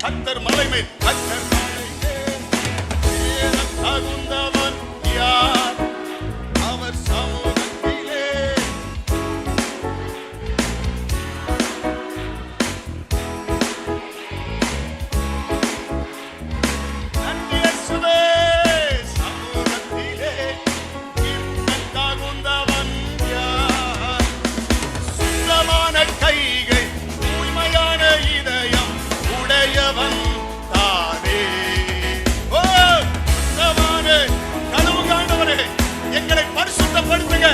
கர்த்தர் மலை மேல், கர்த்தர் மலை மேல் ஏற தகுந்தவன் யார்? அவர் சமூகத்திலே நன்றி இயேசுவே. சமூகத்திலே இருக்க தகுந்தவன் யார்? சுத்தமான கைகள், தூய்மையான இதயம் உடையவன் தானே. ஓ சுத்தமான கனவு காண்டவரே, எங்களை பரிசுத்தப்படுத்துங்க.